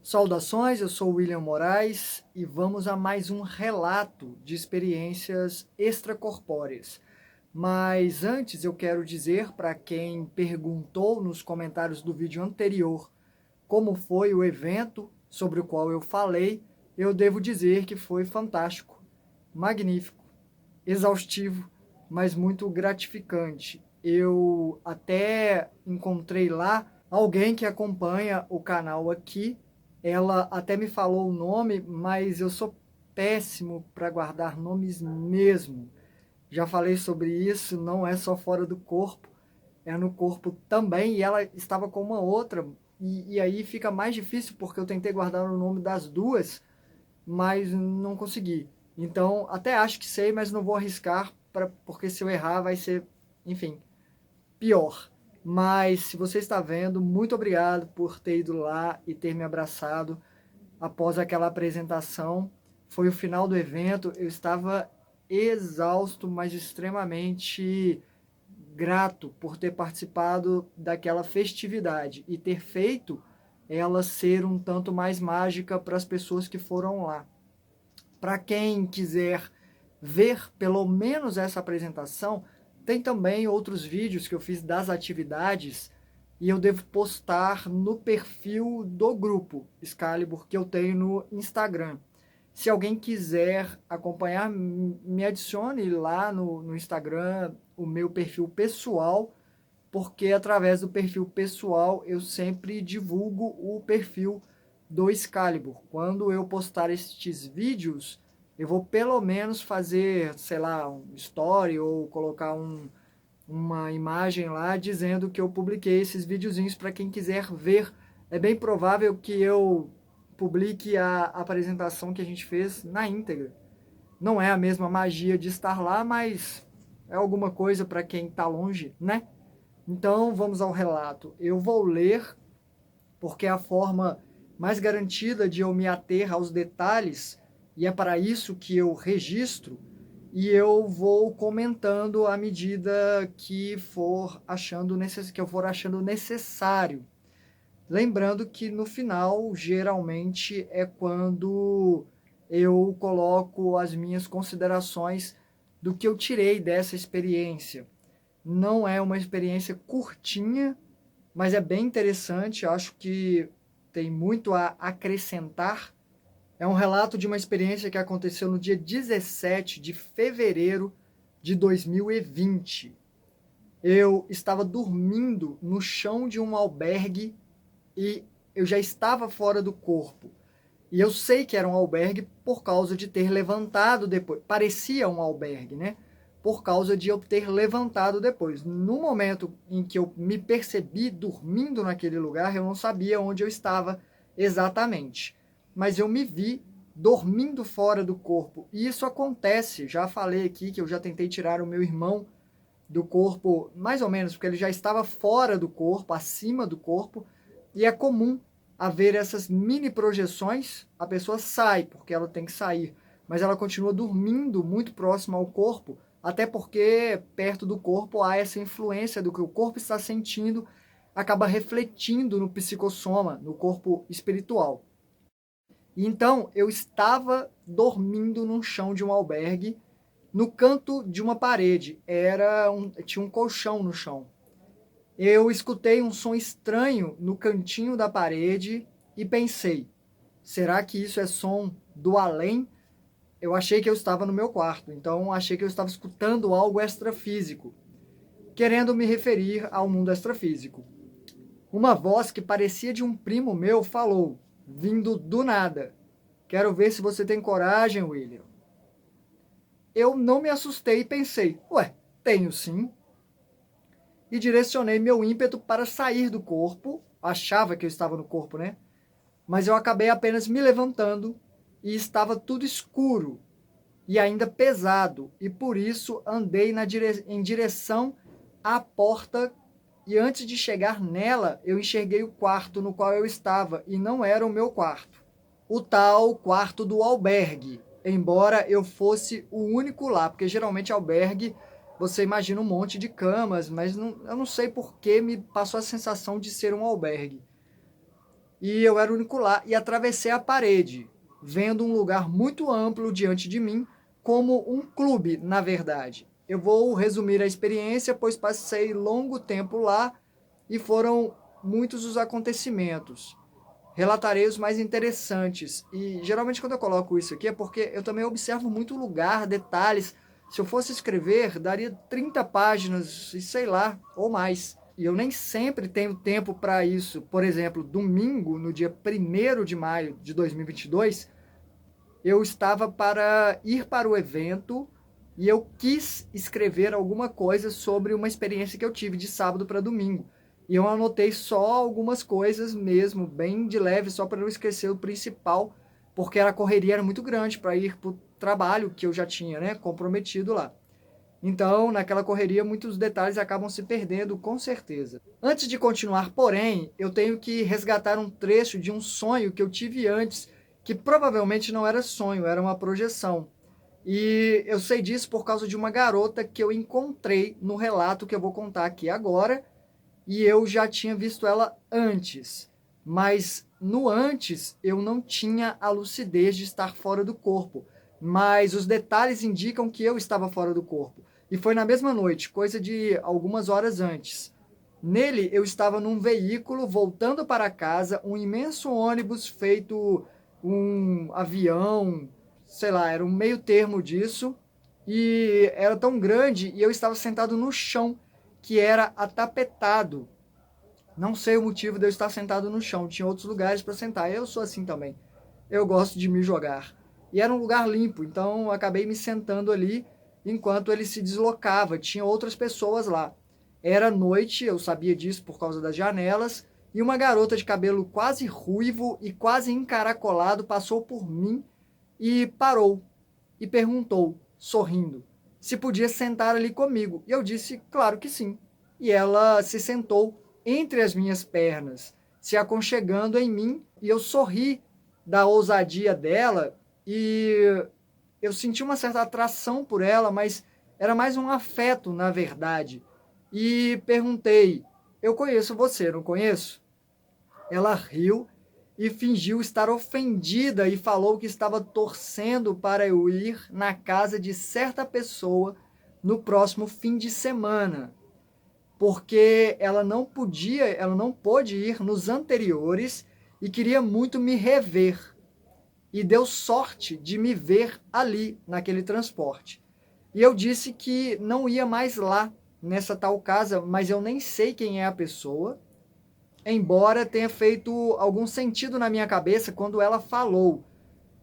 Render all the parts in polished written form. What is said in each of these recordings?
Saudações, eu sou William Moraes e vamos a mais um relato de experiências extracorpóreas. Mas antes eu quero dizer para quem perguntou nos comentários do vídeo anterior como foi o evento sobre o qual eu falei, eu devo dizer que foi fantástico, magnífico, exaustivo, mas muito gratificante. Eu até encontrei lá alguém que acompanha o canal aqui. Ela até me falou o nome, mas eu sou péssimo para guardar nomes mesmo. Já falei sobre isso, não é só fora do corpo, é no corpo também. E ela estava com uma outra, e aí fica mais difícil porque eu tentei guardar o nome das duas, mas não consegui. Então, até acho que sei, mas não vou arriscar, porque se eu errar vai ser, enfim, pior. Mas se você está vendo, muito obrigado por ter ido lá e ter me abraçado após aquela apresentação. Foi o final do evento, eu estava exausto, mas extremamente grato por ter participado daquela festividade e ter feito ela ser um tanto mais mágica para as pessoas que foram lá. Para quem quiser ver pelo menos essa apresentação, tem também outros vídeos que eu fiz das atividades e eu devo postar no perfil do grupo Excalibur que eu tenho no Instagram. Se alguém quiser acompanhar, me adicione lá no Instagram, o meu perfil pessoal, porque através do perfil pessoal eu sempre divulgo o perfil do Excalibur. Quando eu postar estes vídeos, eu vou pelo menos fazer, sei lá, um story ou colocar uma imagem lá dizendo que eu publiquei esses videozinhos para quem quiser ver. É bem provável que eu publique a apresentação que a gente fez na íntegra. Não é a mesma magia de estar lá, mas é alguma coisa para quem está longe, né? Então vamos ao relato. Eu vou ler, porque é a forma mais garantida de eu me ater aos detalhes, e é para isso que eu registro, e eu vou comentando à medida que eu for achando necessário. Lembrando que no final, geralmente, é quando eu coloco as minhas considerações do que eu tirei dessa experiência. Não é uma experiência curtinha, mas é bem interessante. Acho que tem muito a acrescentar. É um relato de uma experiência que aconteceu no dia 17 de fevereiro de 2020. Eu estava dormindo no chão de um albergue e eu já estava fora do corpo. E eu sei que era um albergue por causa de ter levantado depois. Parecia um albergue, né? Por causa de eu ter levantado depois. No momento em que eu me percebi dormindo naquele lugar, eu não sabia onde eu estava exatamente. Mas eu me vi dormindo fora do corpo. E isso acontece. Já falei aqui que eu já tentei tirar o meu irmão do corpo, mais ou menos, porque ele já estava fora do corpo, acima do corpo, e é comum haver essas mini projeções. A pessoa sai, porque ela tem que sair, mas ela continua dormindo muito próximo ao corpo, até porque perto do corpo há essa influência do que o corpo está sentindo, acaba refletindo no psicossoma, no corpo espiritual. Então, eu estava dormindo no chão de um albergue, no canto de uma parede. Tinha um colchão no chão. Eu escutei um som estranho no cantinho da parede e pensei: será que isso é som do além? Eu achei que eu estava no meu quarto, então achei que eu estava escutando algo extrafísico, querendo me referir ao mundo extrafísico. Uma voz que parecia de um primo meu falou, vindo do nada: quero ver se você tem coragem, William. Eu não me assustei e pensei: ué, tenho sim. E direcionei meu ímpeto para sair do corpo. Achava que eu estava no corpo, né? Mas eu acabei apenas me levantando e estava tudo escuro e ainda pesado. E por isso andei em direção à porta. E antes de chegar nela, eu enxerguei o quarto no qual eu estava. E não era o meu quarto. O tal quarto do albergue. Embora eu fosse o único lá, porque geralmente albergue você imagina um monte de camas, mas não, eu não sei por que me passou a sensação de ser um albergue. e eu era o único lá, e atravessei a parede, vendo um lugar muito amplo diante de mim, como um clube, na verdade. Eu vou resumir a experiência, pois passei longo tempo lá e foram muitos os acontecimentos. Relatarei os mais interessantes. E geralmente quando eu coloco isso aqui é porque eu também observo muito o lugar, detalhes. Se eu fosse escrever, daria 30 páginas, e sei lá, ou mais. E eu nem sempre tenho tempo para isso. Por exemplo, domingo, no dia 1º de maio de 2022, eu estava para ir para o evento e eu quis escrever alguma coisa sobre uma experiência que eu tive de sábado para domingo. E eu anotei só algumas coisas mesmo, bem de leve, só para não esquecer o principal, porque a correria era muito grande para ir para o trabalho que eu já tinha, né, comprometido lá. Então, naquela correria, muitos detalhes acabam se perdendo, com certeza. Antes de continuar, porém, eu tenho que resgatar um trecho de um sonho que eu tive antes, que provavelmente não era sonho, era uma projeção. E eu sei disso por causa de uma garota que eu encontrei no relato que eu vou contar aqui agora, e eu já tinha visto ela antes. Mas no antes eu não tinha a lucidez de estar fora do corpo, mas os detalhes indicam que eu estava fora do corpo. E foi na mesma noite, coisa de algumas horas antes. Nele eu estava num veículo voltando para casa, um imenso ônibus feito um avião, sei lá, era um meio termo disso, e era tão grande e eu estava sentado no chão, que era atapetado. Não sei o motivo de eu estar sentado no chão, tinha outros lugares para sentar. Eu sou assim também. Eu gosto de me jogar. E era um lugar limpo, então eu acabei me sentando ali enquanto ele se deslocava. Tinha outras pessoas lá. Era noite, eu sabia disso por causa das janelas, e uma garota de cabelo quase ruivo e quase encaracolado passou por mim e parou e perguntou, sorrindo, se podia sentar ali comigo. E eu disse, claro que sim. E ela se sentou entre as minhas pernas, se aconchegando em mim, e eu sorri da ousadia dela e eu senti uma certa atração por ela, mas era mais um afeto, na verdade. E perguntei: eu conheço você, não conheço? Ela riu e fingiu estar ofendida e falou que estava torcendo para eu ir na casa de certa pessoa no próximo fim de semana, porque ela não pôde ir nos anteriores e queria muito me rever. E deu sorte de me ver ali, naquele transporte. E eu disse que não ia mais lá, nessa tal casa, mas eu nem sei quem é a pessoa, embora tenha feito algum sentido na minha cabeça quando ela falou.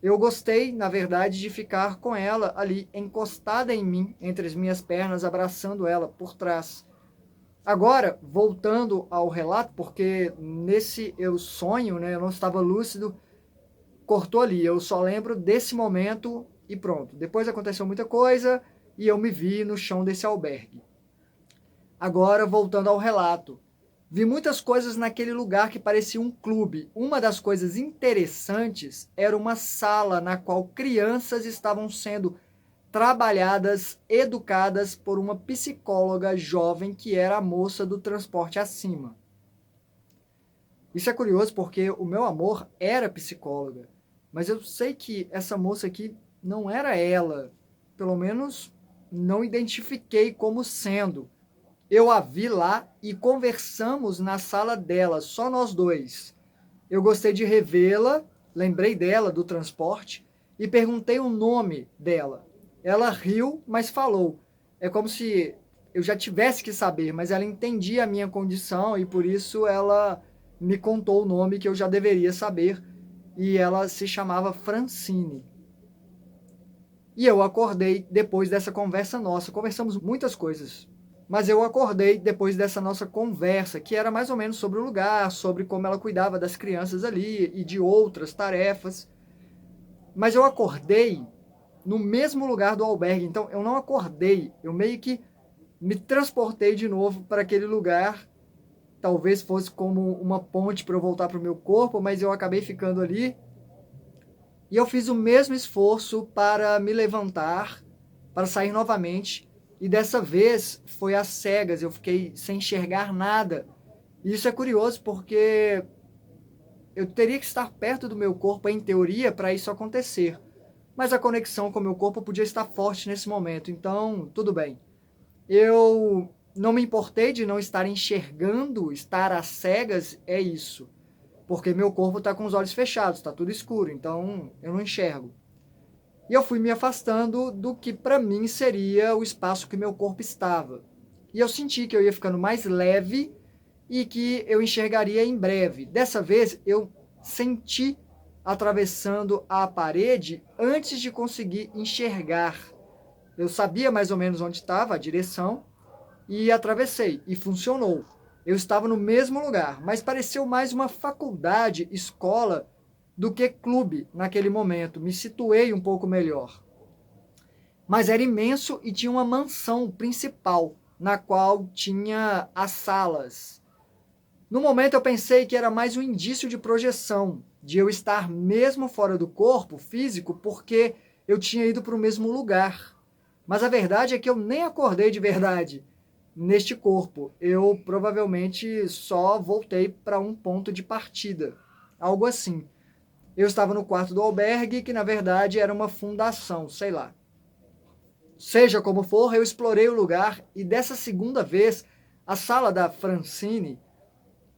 Eu gostei, na verdade, de ficar com ela ali, encostada em mim, entre as minhas pernas, abraçando ela por trás. Agora, voltando ao relato, porque nesse eu sonho, né, eu não estava lúcido, cortou ali. Eu só lembro desse momento e pronto. Depois aconteceu muita coisa e eu me vi no chão desse albergue. Agora, voltando ao relato. Vi muitas coisas naquele lugar que parecia um clube. Uma das coisas interessantes era uma sala na qual crianças estavam sendo trabalhadas, educadas por uma psicóloga jovem que era a moça do transporte acima. Isso é curioso porque o meu amor era psicóloga, mas eu sei que essa moça aqui não era ela. Pelo menos não identifiquei como sendo. Eu a vi lá e conversamos na sala dela, só nós dois. Eu gostei de revê-la, lembrei dela do transporte e perguntei o nome dela. Ela riu, mas falou. É como se eu já tivesse que saber, mas ela entendia a minha condição e por isso ela me contou o nome que eu já deveria saber. E ela se chamava Francine. E eu acordei depois dessa conversa nossa. Conversamos muitas coisas, mas eu acordei depois dessa nossa conversa, que era mais ou menos sobre o lugar, sobre como ela cuidava das crianças ali e de outras tarefas. Mas eu acordei no mesmo lugar do albergue, então eu não acordei, eu meio que me transportei de novo para aquele lugar. Talvez fosse como uma ponte para eu voltar para o meu corpo, mas eu acabei ficando ali. E eu fiz o mesmo esforço para me levantar, para sair novamente. E dessa vez foi às cegas, eu fiquei sem enxergar nada. E isso é curioso porque eu teria que estar perto do meu corpo, em teoria, para isso acontecer. Mas a conexão com o meu corpo podia estar forte nesse momento, então tudo bem. Eu não me importei de não estar enxergando, estar às cegas, é isso. Porque meu corpo está com os olhos fechados, está tudo escuro, então eu não enxergo. E eu fui me afastando do que para mim seria o espaço que meu corpo estava. E eu senti que eu ia ficando mais leve e que eu enxergaria em breve. Dessa vez eu senti atravessando a parede antes de conseguir enxergar. Eu sabia mais ou menos onde estava a direção e atravessei e funcionou. Eu estava no mesmo lugar, mas pareceu mais uma faculdade, escola, do que clube naquele momento. Me situei um pouco melhor. Mas era imenso e tinha uma mansão principal, na qual tinha as salas. No momento eu pensei que era mais um indício de projeção, de eu estar mesmo fora do corpo físico, porque eu tinha ido para o mesmo lugar. Mas a verdade é que eu nem acordei de verdade neste corpo. Eu provavelmente só voltei para um ponto de partida, algo assim. Eu estava no quarto do albergue, que na verdade era uma fundação, sei lá. Seja como for, eu explorei o lugar e dessa segunda vez, a sala da Francine,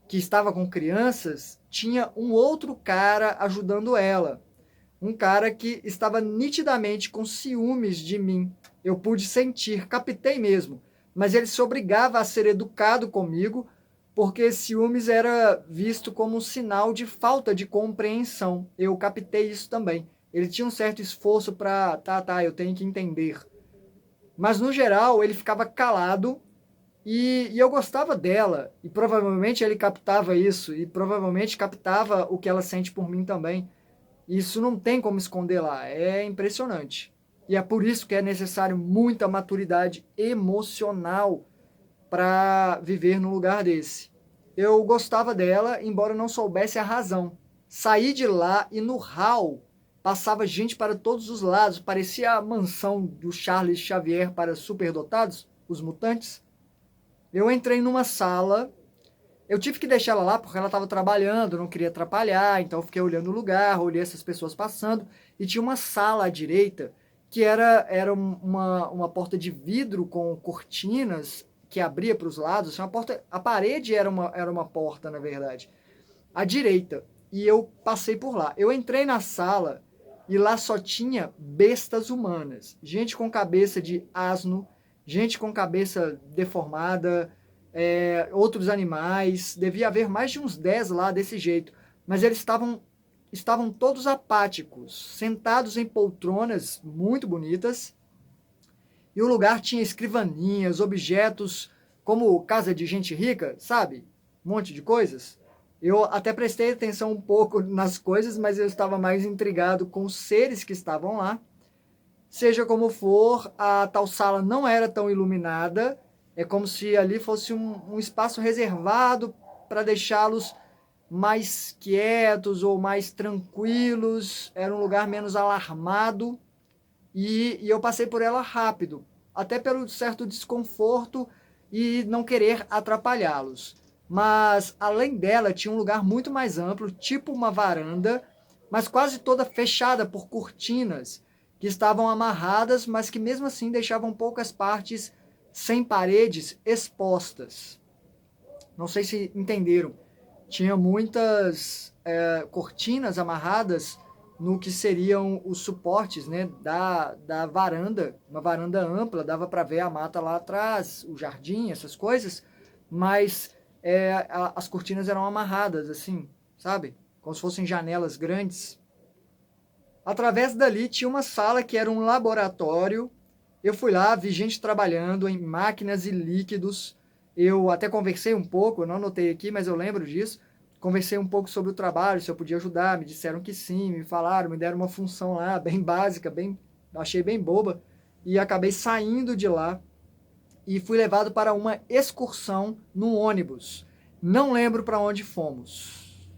que estava com crianças, tinha um outro cara ajudando ela. Um cara que estava nitidamente com ciúmes de mim. Eu pude sentir, captei mesmo. Mas ele se obrigava a ser educado comigo, porque ciúmes era visto como um sinal de falta de compreensão. Eu captei isso também. Ele tinha um certo esforço para, tá, eu tenho que entender. Mas no geral ele ficava calado e eu gostava dela. E provavelmente ele captava isso. E provavelmente captava o que ela sente por mim também. Isso não tem como esconder lá, é impressionante. E é por isso que é necessário muita maturidade emocional para viver num lugar desse. Eu gostava dela, embora não soubesse a razão. Saí de lá e no hall passava gente para todos os lados, parecia a mansão do Charles Xavier para superdotados, os mutantes. Eu entrei numa sala. Eu tive que deixar ela lá porque ela estava trabalhando, não queria atrapalhar, então eu fiquei olhando o lugar, olhei essas pessoas passando, e tinha uma sala à direita que era uma porta de vidro com cortinas que abria para os lados, assim, uma porta, a parede era uma porta, na verdade, à direita, e eu passei por lá. Eu entrei na sala e lá só tinha bestas humanas, gente com cabeça de asno, gente com cabeça deformada, outros animais, devia haver mais de uns 10 lá desse jeito, mas eles estavam todos apáticos, sentados em poltronas muito bonitas, e o lugar tinha escrivaninhas, objetos como casa de gente rica, sabe? Um monte de coisas. Eu até prestei atenção um pouco nas coisas, mas eu estava mais intrigado com os seres que estavam lá. Seja como for, a tal sala não era tão iluminada, é como se ali fosse um espaço reservado para deixá-los mais quietos ou mais tranquilos, era um lugar menos alarmado, e eu passei por ela rápido, até pelo certo desconforto e não querer atrapalhá-los. Mas além dela tinha um lugar muito mais amplo, tipo uma varanda, mas quase toda fechada por cortinas que estavam amarradas, mas que mesmo assim deixavam poucas partes sem paredes expostas. Não sei se entenderam. Tinha muitas cortinas amarradas no que seriam os suportes, né, da varanda, uma varanda ampla, dava para ver a mata lá atrás, o jardim, essas coisas, mas as cortinas eram amarradas, assim, sabe? Como se fossem janelas grandes. Através dali tinha uma sala que era um laboratório. Eu fui lá, vi gente trabalhando em máquinas e líquidos. Eu até conversei um pouco, eu não anotei aqui, mas eu lembro disso. Conversei um pouco sobre o trabalho, se eu podia ajudar. Me disseram que sim, me falaram, me deram uma função lá, bem básica, achei bem boba. E acabei saindo de lá e fui levado para uma excursão no ônibus. Não lembro para onde fomos.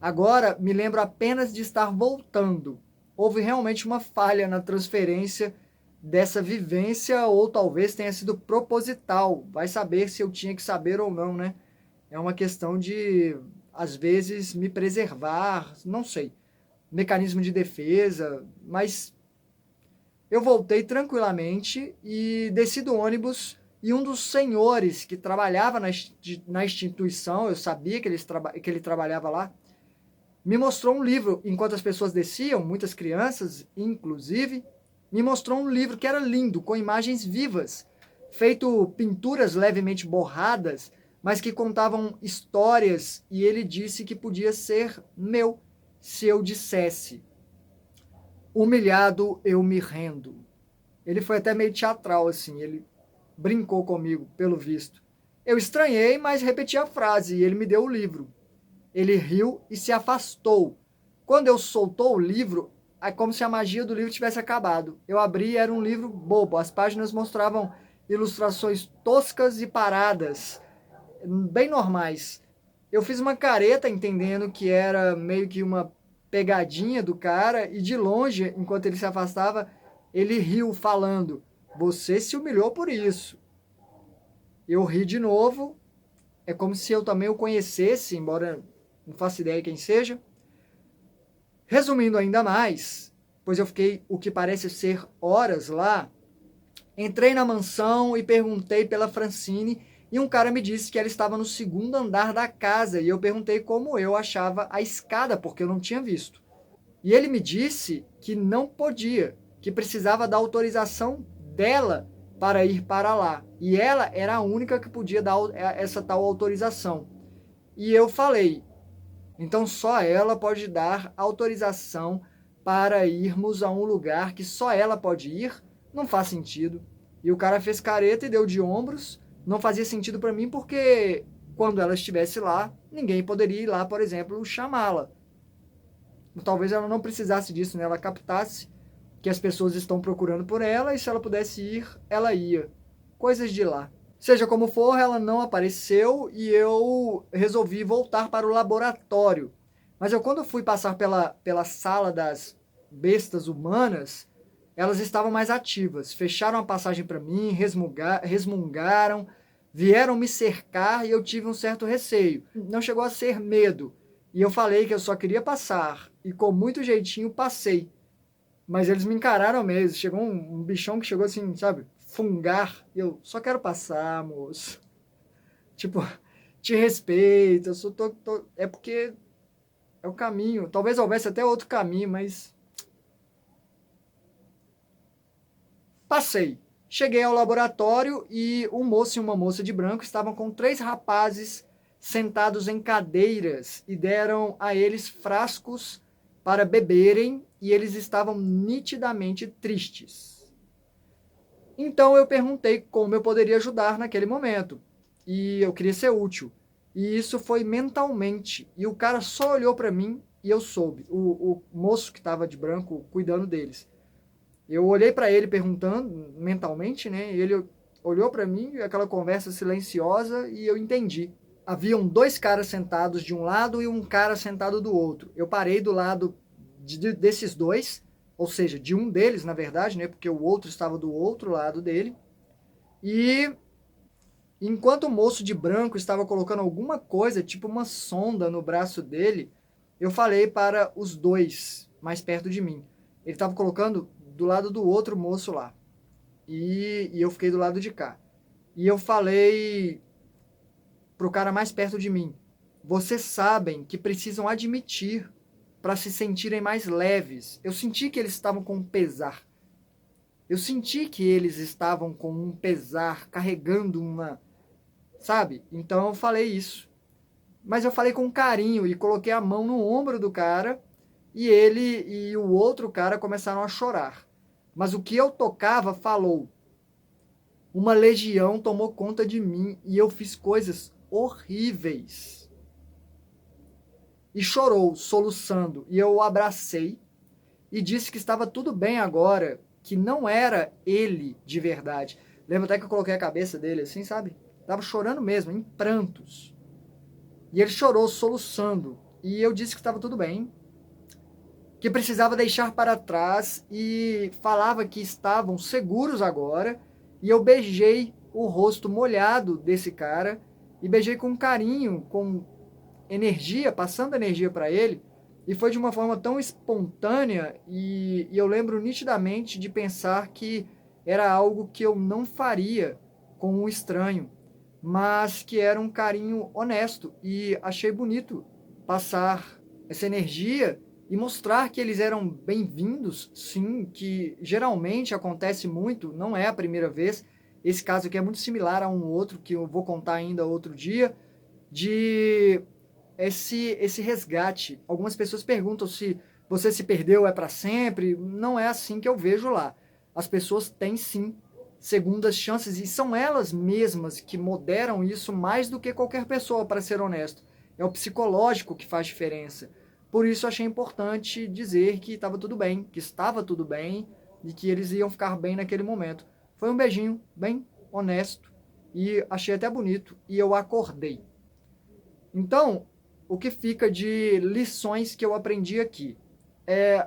Agora me lembro apenas de estar voltando. Houve realmente uma falha na transferência dessa vivência, ou talvez tenha sido proposital. Vai saber se eu tinha que saber ou não, né? É uma questão de às vezes, me preservar, não sei, mecanismo de defesa, mas eu voltei tranquilamente e desci do ônibus e um dos senhores que trabalhava na instituição, eu sabia que ele trabalhava lá, me mostrou um livro. Enquanto as pessoas desciam, muitas crianças, inclusive, me mostrou um livro que era lindo, com imagens vivas, feito pinturas levemente borradas, mas que contavam histórias, e ele disse que podia ser meu, se eu dissesse: humilhado eu me rendo. Ele foi até meio teatral, assim, ele brincou comigo, pelo visto. Eu estranhei, mas repeti a frase, e ele me deu o livro. Ele riu e se afastou. Quando eu soltou o livro, é como se a magia do livro tivesse acabado. Eu abri e era um livro bobo. As páginas mostravam ilustrações toscas e paradas, bem normais. Eu fiz uma careta entendendo que era meio que uma pegadinha do cara, e de longe, enquanto ele se afastava, ele riu falando: você se humilhou por isso. Eu ri de novo, é como se eu também o conhecesse, embora não faça ideia quem seja. Resumindo ainda mais, pois eu fiquei o que parece ser horas lá, entrei na mansão e perguntei pela Francine, e um cara me disse que ela estava no segundo andar da casa, e eu perguntei como eu achava a escada, porque eu não tinha visto. E ele me disse que não podia, que precisava da autorização dela para ir para lá. E ela era a única que podia dar essa tal autorização. E eu falei: então só ela pode dar autorização para irmos a um lugar que só ela pode ir? Não faz sentido. E o cara fez careta e deu de ombros. Não fazia sentido para mim porque quando ela estivesse lá, ninguém poderia ir lá, por exemplo, chamá-la. Talvez ela não precisasse disso, né? Ela captasse que as pessoas estão procurando por ela, e se ela pudesse ir, ela ia. Coisas de lá. Seja como for, ela não apareceu e eu resolvi voltar para o laboratório. Mas quando eu fui passar pela sala das bestas humanas, elas estavam mais ativas. Fecharam a passagem para mim, resmungaram, vieram me cercar, e eu tive um certo receio. Não chegou a ser medo. E eu falei que eu só queria passar, e com muito jeitinho passei. Mas eles me encararam mesmo. Chegou um bichão que chegou assim, sabe? Fungar. E eu só quero passar, moço. Tipo, te respeito. Eu só é porque é o caminho. Talvez houvesse até outro caminho, mas passei. Cheguei ao laboratório e um moço e uma moça de branco estavam com 3 rapazes sentados em cadeiras e deram a eles frascos para beberem, e eles estavam nitidamente tristes. Então eu perguntei como eu poderia ajudar naquele momento, e eu queria ser útil. E isso foi mentalmente, e o cara só olhou para mim e eu soube. O moço que estava de branco cuidando deles. Eu olhei para ele perguntando mentalmente, né? E ele olhou para mim, aquela conversa silenciosa, e eu entendi. Haviam 2 caras sentados de um lado e um cara sentado do outro. Eu parei do lado desses 2, ou seja, de um deles, na verdade, né? Porque o outro estava do outro lado dele. E enquanto o moço de branco estava colocando alguma coisa, tipo uma sonda no braço dele, eu falei para os 2 mais perto de mim. Ele estava colocando do lado do outro moço lá. E eu fiquei do lado de cá. E eu falei pro cara mais perto de mim: vocês sabem que precisam admitir para se sentirem mais leves. Eu senti que eles estavam com um pesar. Eu senti que eles estavam com um pesar, carregando uma... Sabe? Então eu falei isso. Mas eu falei com carinho e coloquei a mão no ombro do cara, e ele e o outro cara começaram a chorar. Mas o que eu tocava falou. Uma legião tomou conta de mim e eu fiz coisas horríveis. E chorou, soluçando, e eu o abracei e disse que estava tudo bem agora, que não era ele de verdade. Lembra até que eu coloquei a cabeça dele assim, sabe? Tava chorando mesmo, em prantos. E ele chorou, soluçando, e eu disse que estava tudo bem, que precisava deixar para trás, e falava que estavam seguros agora, e eu beijei o rosto molhado desse cara, e beijei com carinho, com energia, passando energia para ele, e foi de uma forma tão espontânea, e eu lembro nitidamente de pensar que era algo que eu não faria com um estranho, mas que era um carinho honesto, e achei bonito passar essa energia e mostrar que eles eram bem-vindos, sim, que geralmente acontece muito, não é a primeira vez. Esse caso aqui é muito similar a um outro que eu vou contar ainda outro dia, de esse resgate. Algumas pessoas perguntam se você se perdeu é para sempre. Não é assim que eu vejo lá. As pessoas têm sim segundas chances e são elas mesmas que moderam isso mais do que qualquer pessoa, para ser honesto. É o psicológico que faz diferença. Por isso achei importante dizer que estava tudo bem, que estava tudo bem e que eles iam ficar bem naquele momento. Foi um beijinho bem honesto e achei até bonito e eu acordei. Então, o que fica de lições que eu aprendi aqui?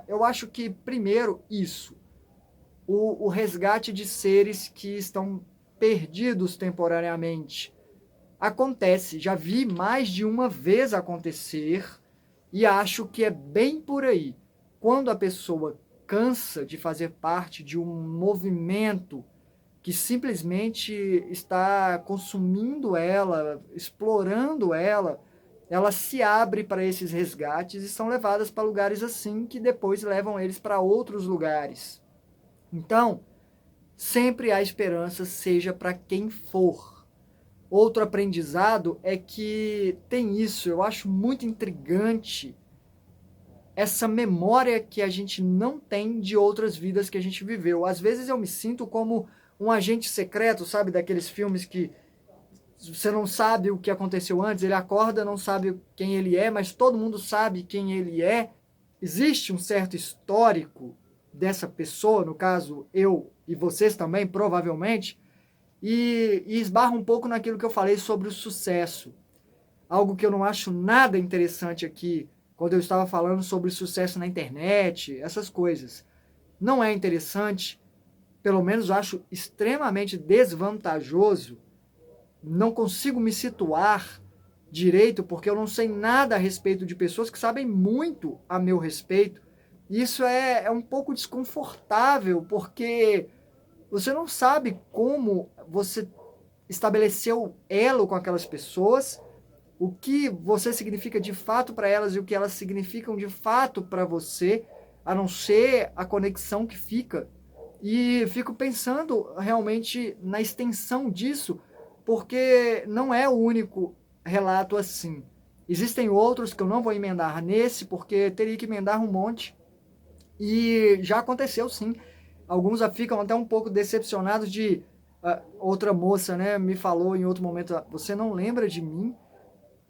Eu acho que, primeiro, isso. O resgate de seres que estão perdidos temporariamente. Acontece, já vi mais de uma vez acontecer e acho que é bem por aí. Quando a pessoa cansa de fazer parte de um movimento que simplesmente está consumindo ela, explorando ela, ela se abre para esses resgates e são levadas para lugares assim que depois levam eles para outros lugares. Então, sempre há esperança, seja para quem for. Outro aprendizado é que tem isso, eu acho muito intrigante essa memória que a gente não tem de outras vidas que a gente viveu. Às vezes eu me sinto como um agente secreto, sabe, daqueles filmes que você não sabe o que aconteceu antes, ele acorda, não sabe quem ele é, mas todo mundo sabe quem ele é. Existe um certo histórico dessa pessoa, no caso eu e vocês também, provavelmente, e esbarra um pouco naquilo que eu falei sobre o sucesso. Algo que eu não acho nada interessante aqui, quando eu estava falando sobre sucesso na internet, essas coisas. Não é interessante, pelo menos eu acho extremamente desvantajoso. Não consigo me situar direito, porque eu não sei nada a respeito de pessoas que sabem muito a meu respeito. Isso é um pouco desconfortável, porque você não sabe como você estabeleceu elo com aquelas pessoas, o que você significa de fato para elas e o que elas significam de fato para você, a não ser a conexão que fica. E fico pensando realmente na extensão disso, porque não é o único relato assim. Existem outros que eu não vou emendar nesse, porque teria que emendar um monte. E já aconteceu sim. Alguns ficam até um pouco decepcionados de... outra moça, né, me falou em outro momento, você não lembra de mim?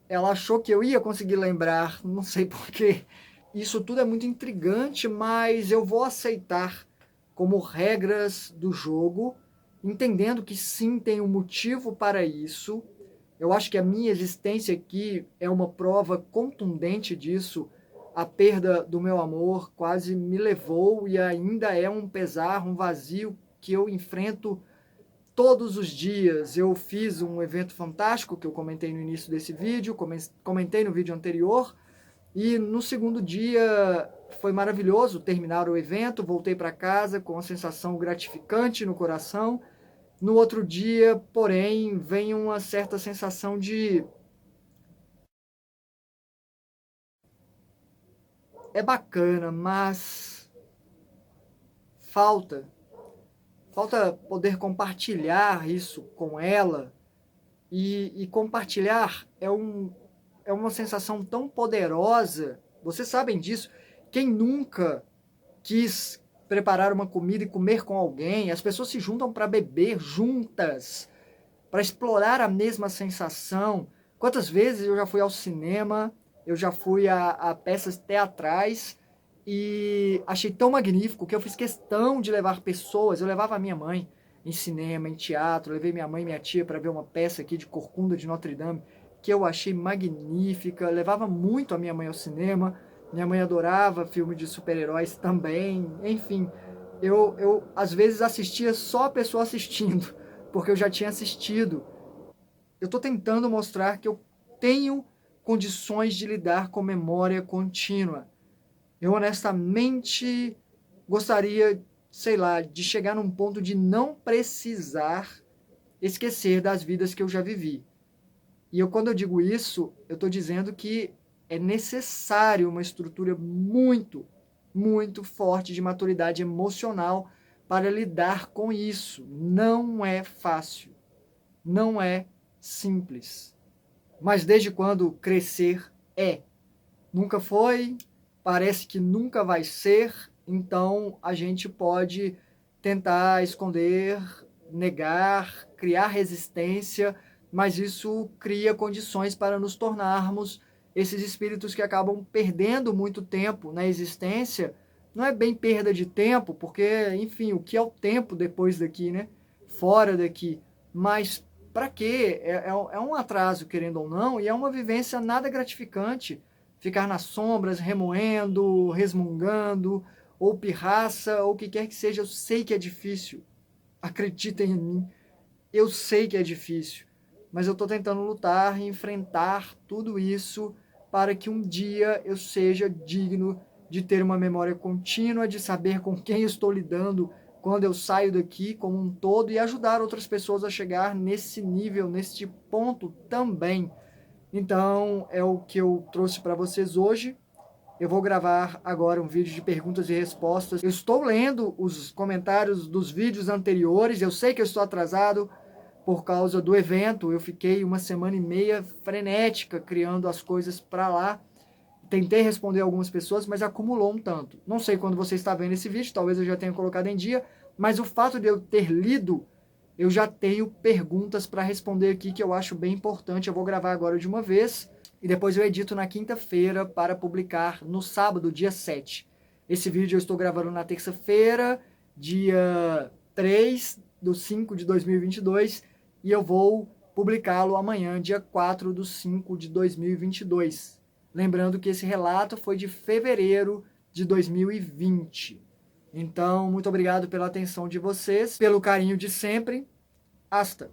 Ela achou que eu ia conseguir lembrar, não sei porquê. Isso tudo é muito intrigante, mas eu vou aceitar como regras do jogo, entendendo que sim, tem um motivo para isso. Eu acho que a minha existência aqui é uma prova contundente disso. A perda do meu amor quase me levou e ainda é um pesar, um vazio que eu enfrento todos os dias. Eu fiz um evento fantástico que eu comentei no início desse vídeo, comentei no vídeo anterior, e no segundo dia foi maravilhoso terminar o evento, voltei para casa com uma sensação gratificante no coração. No outro dia, porém, vem uma certa sensação de... é bacana, mas falta. Falta poder compartilhar isso com ela. E compartilhar é uma sensação tão poderosa. Vocês sabem disso. Quem nunca quis preparar uma comida e comer com alguém? As pessoas se juntam para beber juntas, para explorar a mesma sensação. Quantas vezes eu já fui ao cinema, eu já fui a peças teatrais e achei tão magnífico que eu fiz questão de levar pessoas. Eu levava a minha mãe em cinema, em teatro, levei minha mãe e minha tia para ver uma peça aqui de Corcunda de Notre Dame que eu achei magnífica. Levava muito a minha mãe ao cinema. Minha mãe adorava filme de super-heróis também. Enfim, eu às vezes assistia só a pessoa assistindo, porque eu já tinha assistido. Eu estou tentando mostrar que eu tenho condições de lidar com memória contínua. Eu honestamente gostaria, sei lá, de chegar num ponto de não precisar esquecer das vidas que eu já vivi. E quando eu digo isso, eu estou dizendo que é necessário uma estrutura muito, muito forte de maturidade emocional para lidar com isso. Não é fácil, não é simples. Mas desde quando crescer é? Nunca foi, parece que nunca vai ser, então a gente pode tentar esconder, negar, criar resistência, mas isso cria condições para nos tornarmos esses espíritos que acabam perdendo muito tempo na existência. Não é bem perda de tempo, porque, enfim, o que é o tempo depois daqui, né? Fora daqui. Mas para quê? É um atraso, querendo ou não, e é uma vivência nada gratificante. Ficar nas sombras, remoendo, resmungando, ou pirraça, ou o que quer que seja, eu sei que é difícil. Acreditem em mim, eu sei que é difícil. Mas eu estou tentando lutar e enfrentar tudo isso para que um dia eu seja digno de ter uma memória contínua, de saber com quem eu estou lidando quando eu saio daqui como um todo e ajudar outras pessoas a chegar nesse nível, nesse ponto também. Então, é o que eu trouxe para vocês hoje. Eu vou gravar agora um vídeo de perguntas e respostas. Eu estou lendo os comentários dos vídeos anteriores. Eu sei que eu estou atrasado por causa do evento. Eu fiquei uma semana e meia frenética criando as coisas para lá. Tentei responder algumas pessoas, mas acumulou um tanto. Não sei quando você está vendo esse vídeo, talvez eu já tenha colocado em dia, mas o fato de eu ter lido, eu já tenho perguntas para responder aqui que eu acho bem importante. Eu vou gravar agora de uma vez e depois eu edito na quinta-feira para publicar no sábado, dia 7. Esse vídeo eu estou gravando na terça-feira, dia 3/5/2022, e eu vou publicá-lo amanhã, dia 4/5/2022. Lembrando que esse relato foi de fevereiro de 2020. Então, muito obrigado pela atenção de vocês, pelo carinho de sempre. Hasta!